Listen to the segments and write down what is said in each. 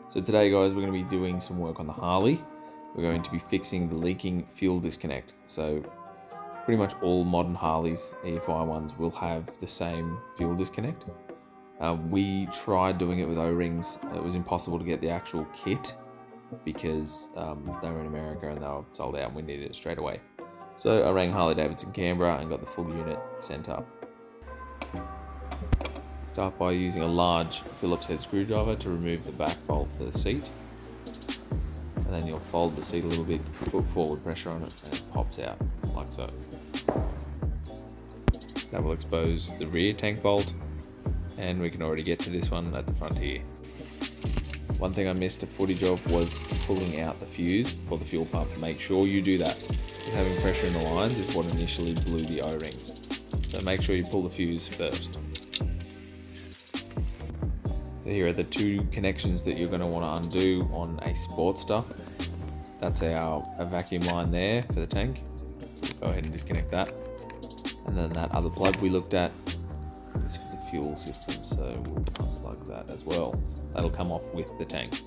So today guys, we're going to be doing some work on the Harley. We're going to be fixing the leaking fuel disconnect. So pretty much all modern Harleys, EFI ones, will have the same fuel disconnect. We tried doing it with O-rings. It was impossible to get the actual kit because they were in America and they were sold out and we needed it straight away. So I rang Harley Davidson Canberra and got the full unit sent up. Start by using a large Phillips head screwdriver to remove the back bolt to the seat. And then you'll fold the seat a little bit, put forward pressure on it, and it pops out like so. That will expose the rear tank bolt, and we can already get to this one at the front here. One thing I missed a footage of was pulling out the fuse for the fuel pump. Make sure you do that, because having pressure in the lines is what initially blew the O-rings. So make sure you pull the fuse first. So here are the two connections that you're going to want to undo on a Sportster. That's a vacuum line there for the tank. Go ahead and disconnect that. And then that other plug we looked at is for the fuel system, so we'll unplug that as well. That'll come off with the tank.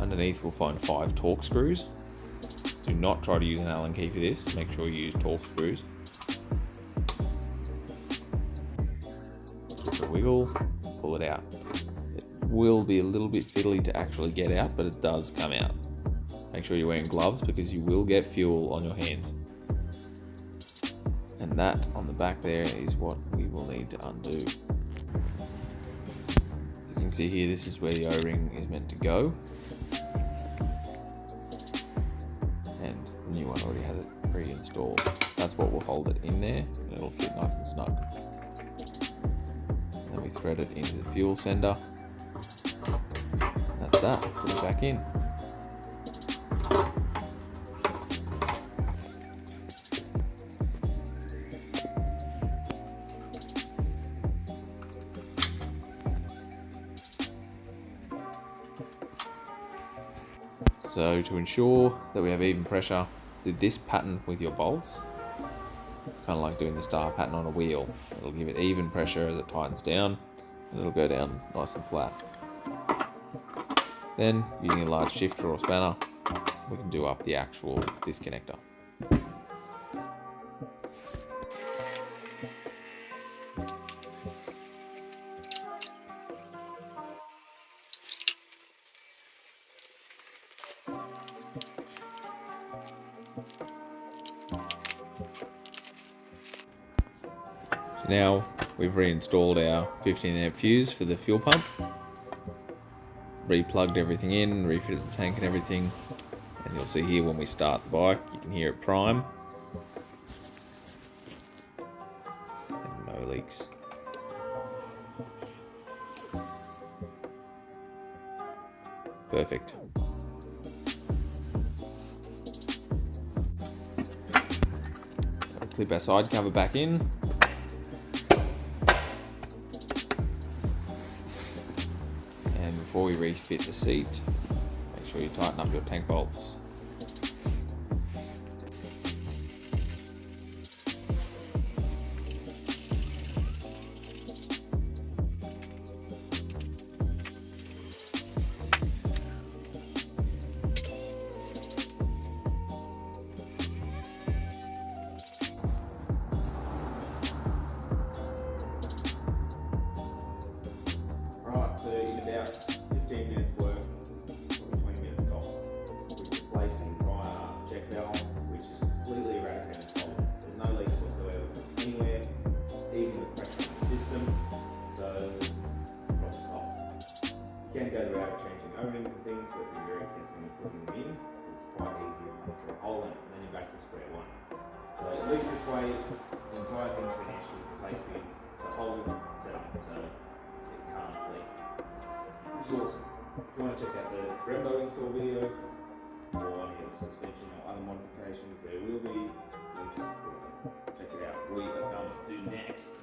Underneath we'll find 5 torque screws. Do not try to use an Allen key for this, make sure you use torque screws. Give it a wiggle, pull it out. It will be a little bit fiddly to actually get out, but it does come out. Make sure you're wearing gloves because you will get fuel on your hands. And that on the back there is what we will need to undo. As you can see here, this is where the O-ring is meant to go. And the new one already has it pre-installed. That's what will hold it in there, and it'll fit nice and snug. And then we thread it into the fuel sender. That's that, put it back in. So to ensure that we have even pressure, do this pattern with your bolts. It's kind of like doing the star pattern on a wheel. It'll give it even pressure as it tightens down, and it'll go down nice and flat. Then, using a large shifter or spanner, we can do up the actual disconnector. Now we've reinstalled our 15 amp fuse for the fuel pump, replugged everything in, refitted the tank and everything, and you'll see here when we start the bike you can hear it prime and no leaks. Perfect. Clip our side cover back in. And before we refit the seat, make sure you tighten up your tank bolts. So in about 15 minutes work, probably 20 minutes tops, we've replaced the entire check valve, which is completely eradicated the problem. There's no leaks whatsoever from anywhere, even with pressure in the system, so problem solved. You can go the route of changing O-rings and things, but be very careful when you're putting them in. It's quite easy to puncture a hole in it, and then you're back to square one. So at least this way, the entire thing's finished. We've replaced the whole setup so it can't leak. Which is awesome. If you want to check out the Brembo install video or any of the suspension or other modifications, there will be links. Check it out. We are going to do next